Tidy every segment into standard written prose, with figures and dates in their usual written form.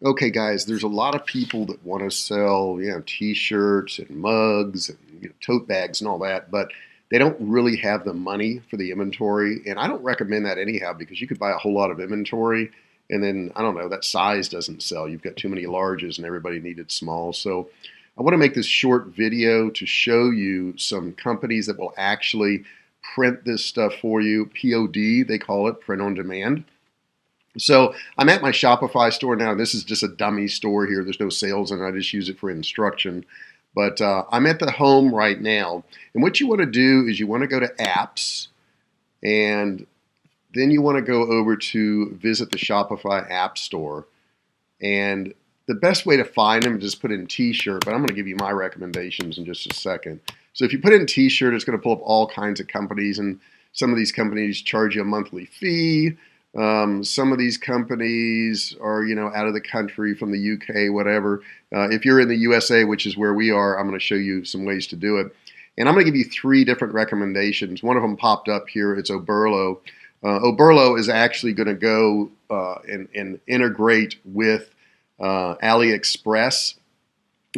Okay, guys, there's a lot of people that want to sell, t-shirts and mugs and tote bags and all that, but they don't really have the money for the inventory. And I don't recommend that anyhow because you could buy a whole lot of inventory and then, I don't know, that size doesn't sell. You've got too many larges and everybody needed small. So I want to make this short video to show you some companies that will actually print this stuff for you. POD, they call it, print on demand. So I'm at my Shopify store now. This is just a dummy store here. There's no sales in it. I just use it for instruction. But I'm at the home right now. And what you want to do is you want to go to apps, and then you want to go over to visit the Shopify app store. And the best way to find them is just put in t-shirt, but I'm going to give you my recommendations in just a second. So if you put in t-shirt, it's going to pull up all kinds of companies, and some of these companies charge you a monthly fee. Some of these companies are, out of the country, from the UK, whatever. If you're in the USA, which is where we are, I'm going to show you some ways to do it. And I'm going to give you 3 different recommendations. One of them popped up here. It's Overlow. Overlow is actually going to go and integrate with AliExpress.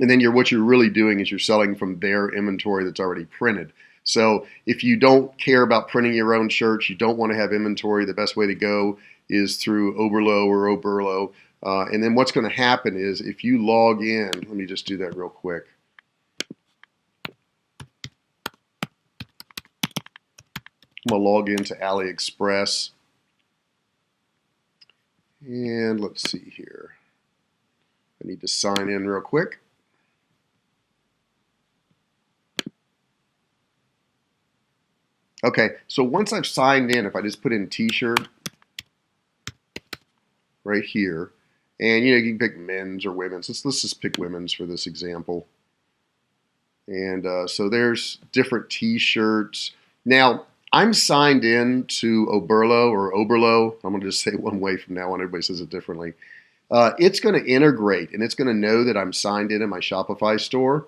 And then what you're really doing is you're selling from their inventory that's already printed. So if you don't care about printing your own shirts, you don't want to have inventory, the best way to go is through Overlow or Overlow. And then what's going to happen is if you log in, let me just do that real quick. I'm going to log into AliExpress. And let's see here. I need to sign in real quick. Okay, so once I've signed in, if I just put in t-shirt right here, and you can pick men's or women's. Let's just pick women's for this example. And so there's different t-shirts. Now, I'm signed in to Overlow or Overlow. I'm going to just say it one way from now on. Everybody says it differently. It's going to integrate, and it's going to know that I'm signed in my Shopify store.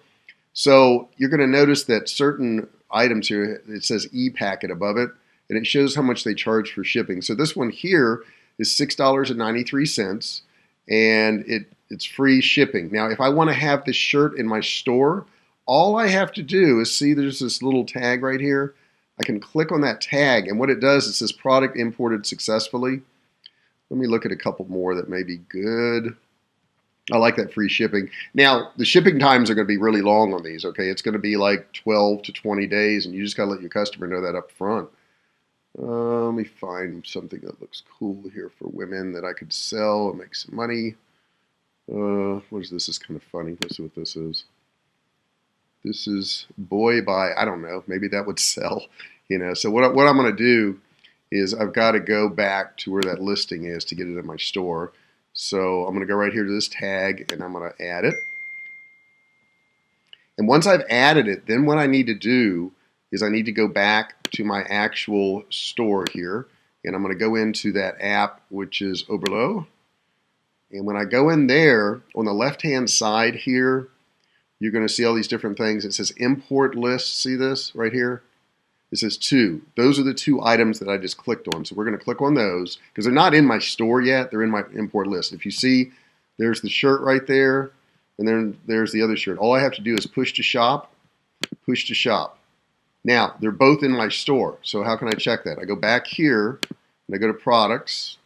So you're going to notice that certain items here, it says e-packet above it, and it shows how much they charge for shipping. So this one here is $6.93, and it's free shipping. Now, if I want to have this shirt in my store, all I have to do is see there's this little tag right here. I can click on that tag, and what it does, it says product imported successfully. Let me look at a couple more that may be good. I like that free shipping. Now, the shipping times are going to be really long on these, okay? It's going to be like 12 to 20 days, and you just got to let your customer know that up front. Let me find something that looks cool here for women that I could sell and make some money. What is this? This is kind of funny. Let's see what this is. This is boy by, I don't know, maybe that would sell. So what I'm going to do is I've got to go back to where that listing is to get it in my store. So I'm going to go right here to this tag, and I'm going to add it. And once I've added it, then what I need to do is I need to go back to my actual store here, and I'm going to go into that app, which is Overlow. And when I go in there, on the left-hand side here, you're going to see all these different things. It says import list. See this right here? It says 2. Those are the 2 items that I just clicked on. So we're going to click on those because they're not in my store yet. They're in my import list. If you see, there's the shirt right there, and then there's the other shirt. All I have to do is push to shop, push to shop. Now, they're both in my store. So how can I check that? I go back here, and I go to products.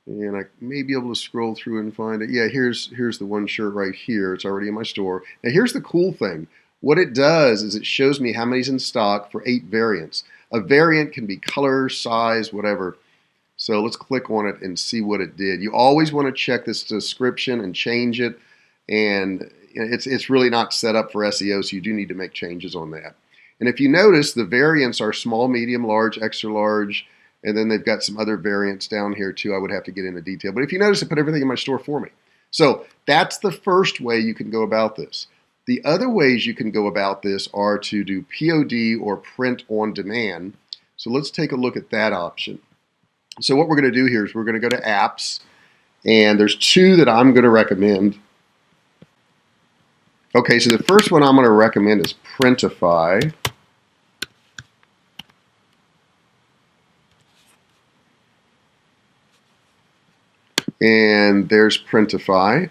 And I may be able to scroll through and find it. Yeah, here's the one shirt right here. It's already in my store. Now, here's the cool thing. What it does is it shows me how many's in stock for 8 variants. A variant can be color, size, whatever. So let's click on it and see what it did. You always want to check this description and change it. And it's really not set up for SEO, so you do need to make changes on that. And if you notice, the variants are small, medium, large, extra large, and then they've got some other variants down here too. I would have to get into detail. But if you notice, it put everything in my store for me. So that's the first way you can go about this. The other ways you can go about this are to do POD or print on demand. So let's take a look at that option. So what we're going to do here is we're going to go to apps, and there's 2 that I'm going to recommend. Okay, so the first one I'm going to recommend is Pretify. And there's Pretify.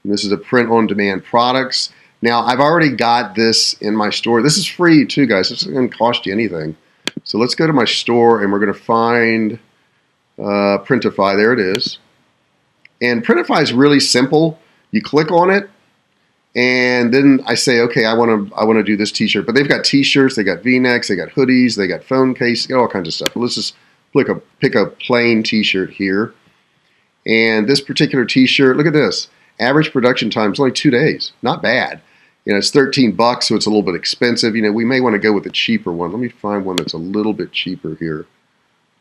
And this is a print-on-demand products. Now, I've already got this in my store. This is free too, guys. This isn't going to cost you anything. So let's go to my store, and we're going to find Pretify. There it is. And Pretify is really simple. You click on it, and then I say, okay, I want to do this T-shirt. But they've got T-shirts, they got V-necks, they got hoodies, they got phone cases, they got all kinds of stuff. But let's just pick a plain T-shirt here. And this particular T-shirt, look at this. Average production time is only 2 days. Not bad. You know, it's $13, so it's a little bit expensive. You know, we may want to go with a cheaper one. Let me find one that's a little bit cheaper here.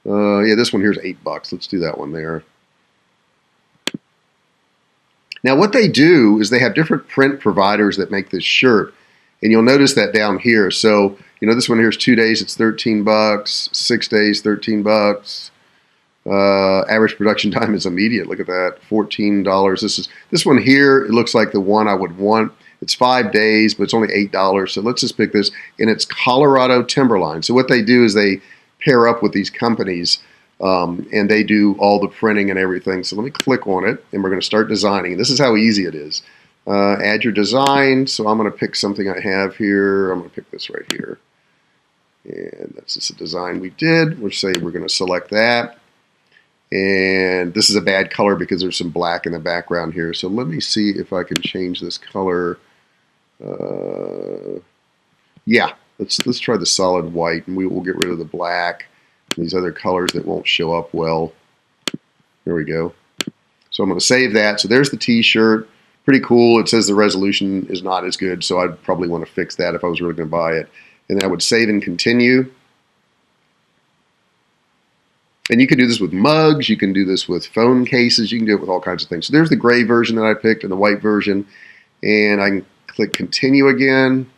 Yeah, this one here is $8. Let's do that one there. Now, what they do is they have different print providers that make this shirt, and you'll notice that down here. So, you know, this one here is 2 days, it's $13. 6 days, $13. Average production time is immediate. Look at that, $14. This one here. It looks like the one I would want. It's 5 days, but it's only $8. So let's just pick this, and it's Colorado Timberline. So what they do is they pair up with these companies, and they do all the printing and everything. So let me click on it, and we're going to start designing. And this is how easy it is. Add your design. So I'm going to pick something I have here. I'm going to pick this right here, and that's just a design we did. We'll say we're going to select that. And this is a bad color because there's some black in the background here. So let me see if I can change this color. Yeah, let's try the solid white, and we will get rid of the black and these other colors that won't show up well. There we go. So I'm going to save that. So there's the T-shirt. Pretty cool. It says the resolution is not as good, so I'd probably want to fix that if I was really going to buy it. And then I would save and continue. And you can do this with mugs, you can do this with phone cases, you can do it with all kinds of things. So there's the gray version that I picked and the white version. And I can click continue again.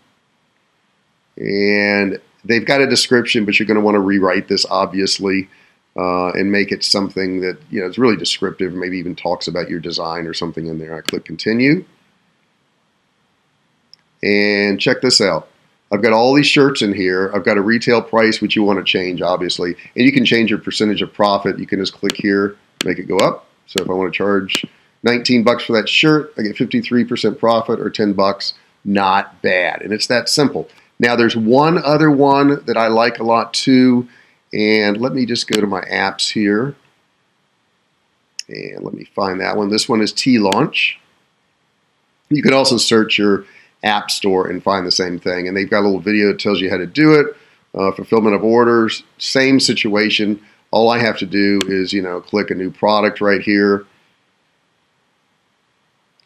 And they've got a description, but you're going to want to rewrite this, obviously, and make it something that, you know, is really descriptive, maybe even talks about your design or something in there. I click continue. And check this out. I've got all these shirts in here. I've got a retail price, which you want to change, obviously. And you can change your percentage of profit. You can just click here, make it go up. So if I want to charge $19 for that shirt, I get 53% profit, or $10. Not bad. And it's that simple. Now, there's one other one that I like a lot too. And let me just go to my apps here. And let me find that one. This one is TeeLaunch. You can also search your app store and find the same thing, and they've got a little video that tells you how to do it. Fulfillment of orders, same situation. All I have to do is, you know, click a new product right here,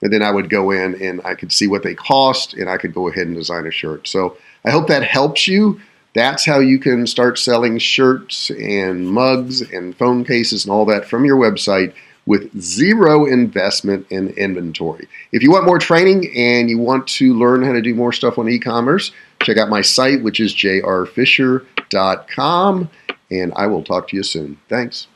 and then I would go in and I could see what they cost, and I could go ahead and design a shirt. So I hope that helps you. That's how you can start selling shirts and mugs and phone cases and all that from your website with zero investment in inventory. If you want more training and you want to learn how to do more stuff on e-commerce, check out my site, which is jrfisher.com, and I will talk to you soon. Thanks.